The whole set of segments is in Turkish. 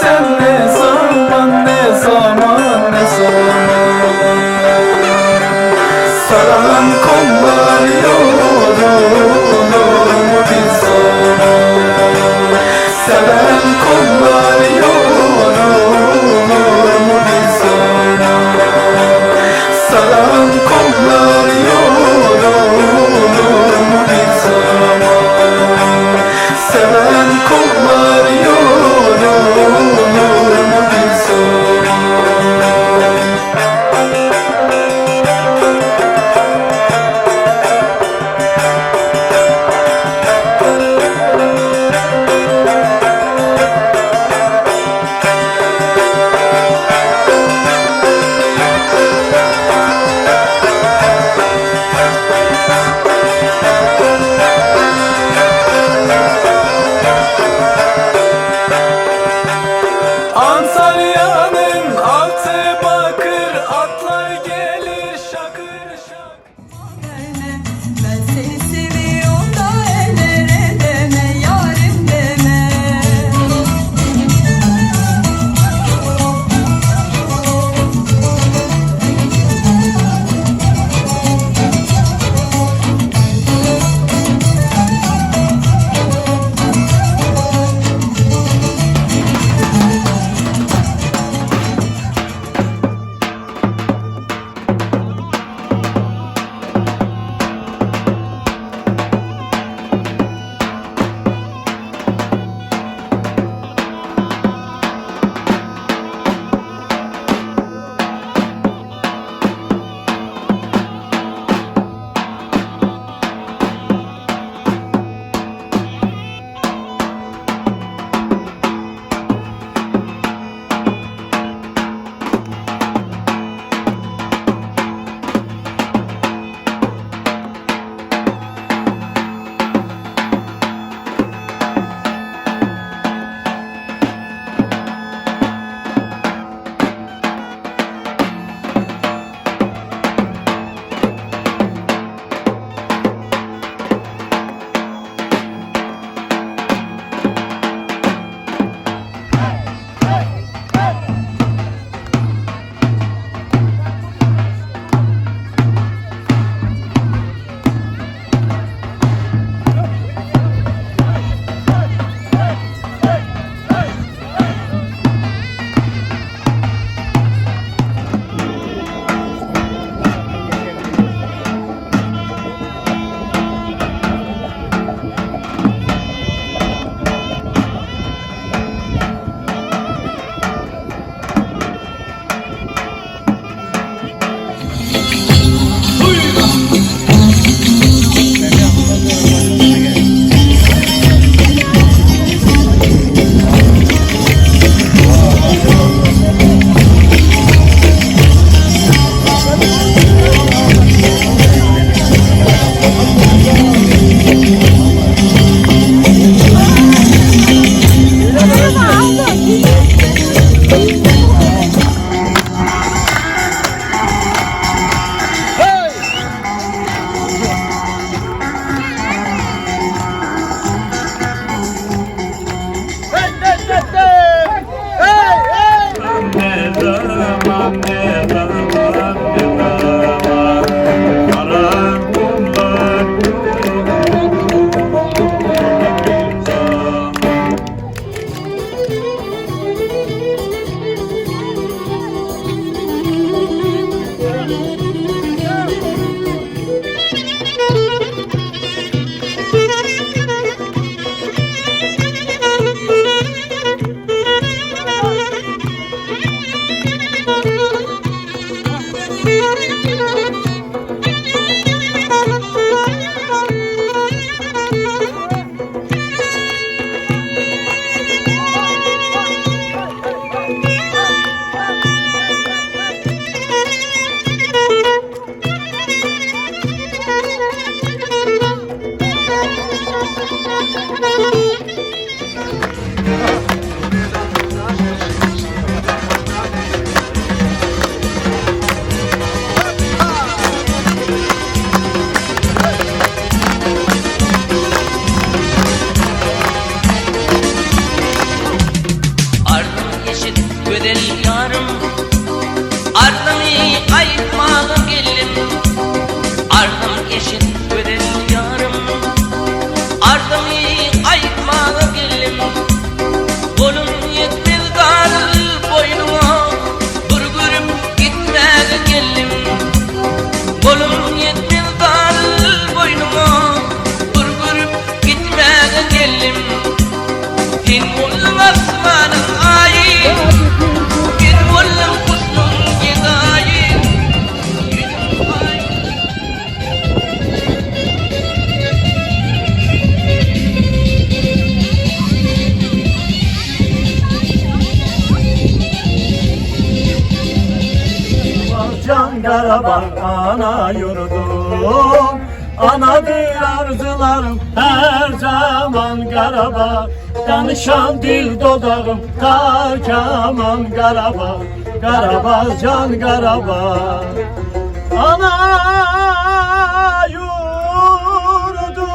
Sen ne zaman, ne zaman, ne zaman saran kollar yorulur mu bir zaman? Seven kollar yorulur mu bir zaman? Saran kollar yorulur mu bir zaman? Seven kollar yorulur ödel yarım. Ardımı ayıtmağım geldim, ardım eşit ödel yarım. Ardımı ayıtmağım geldim, kolum yetmez darıl boynuma, burgurup gitmeye geldim. Kolum yetmez darıl boynuma, burgurup gitmeye geldim. Din oldum asmanın ayı, din oldum kuşun gedayı. Can Karabağ ana yurdum, anadır arzularım her zaman Karabağ. Danışan dil dodağım ta kaman Karabağ, Karabağ can Karabağ. Ana yurdum.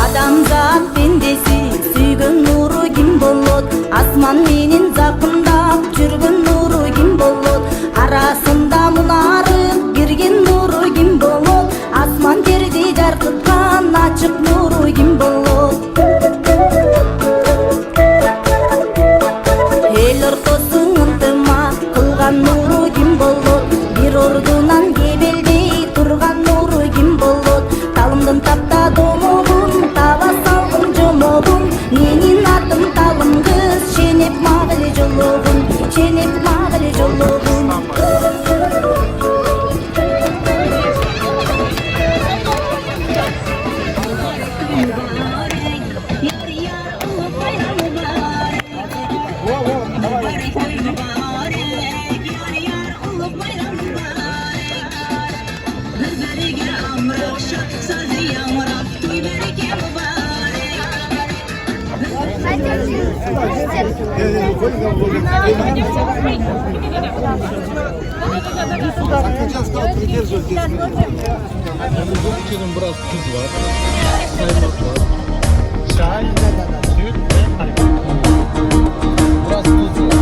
Адамзат пендеси сүйгөн нуру ким болот? Асман менен жакындап жүргөн нуру ким болот? Арасында мунарып кирген нуру ким болот? Асман жерди жаркыткан ачык нуру ким болот? Эл ортосун ынтымак кылган нуру ким болот? Бир ордунан кебелдей турган нуру ким болот? Талымдын тапта домогун таба салгын жомогун, менин атым талым кыз, шенеп мага эле жологун, шенеп мага эле жологун. Biraz tuz var, kaymak var, çay, süt ve kaymak. Biraz tuz var.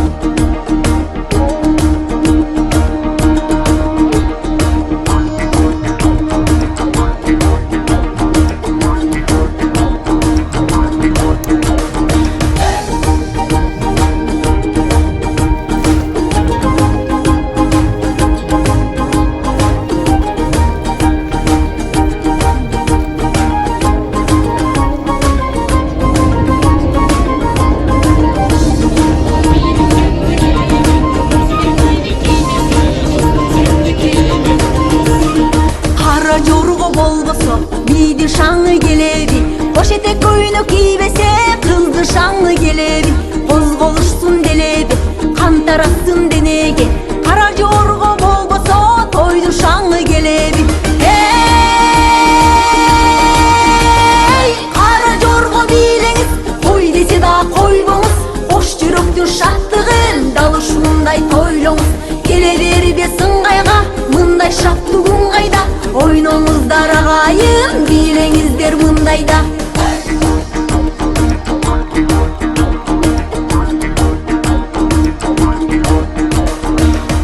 Biydi şanlı gelebi, boş etek koyunu giybese kızdı şanlı gelebi. Kozgoluşsun delebi, kan tarasın denege, karaca orgo bolboso toydu şanlı gelebi. Hey, karaca orgo bileniz, koy dese da koybomuz, hoş yürüktür şattığın dalışmınday toylomuz. Geleleri be sыңгайга, мындай шаттыгын кайда, ойномуздар агайын, билеңиздер мындайда.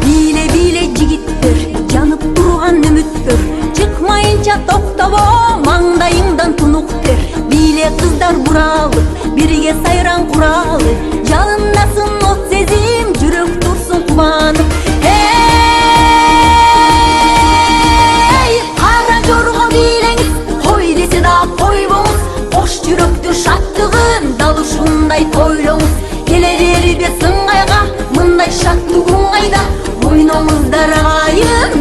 Биле биле жигиттер, жанып турган үмүттөр, чыкмайынча токтобо, маңдайыңдан тунук тер. Биле кыздар буралы, бирге сайран куралы, жалындасын от сезим, жүрөк турсун кубанып. Dalışınday toylomuz, geleri be sыңгайга, мындай шаттыгын кайда, ойномуздар агайын,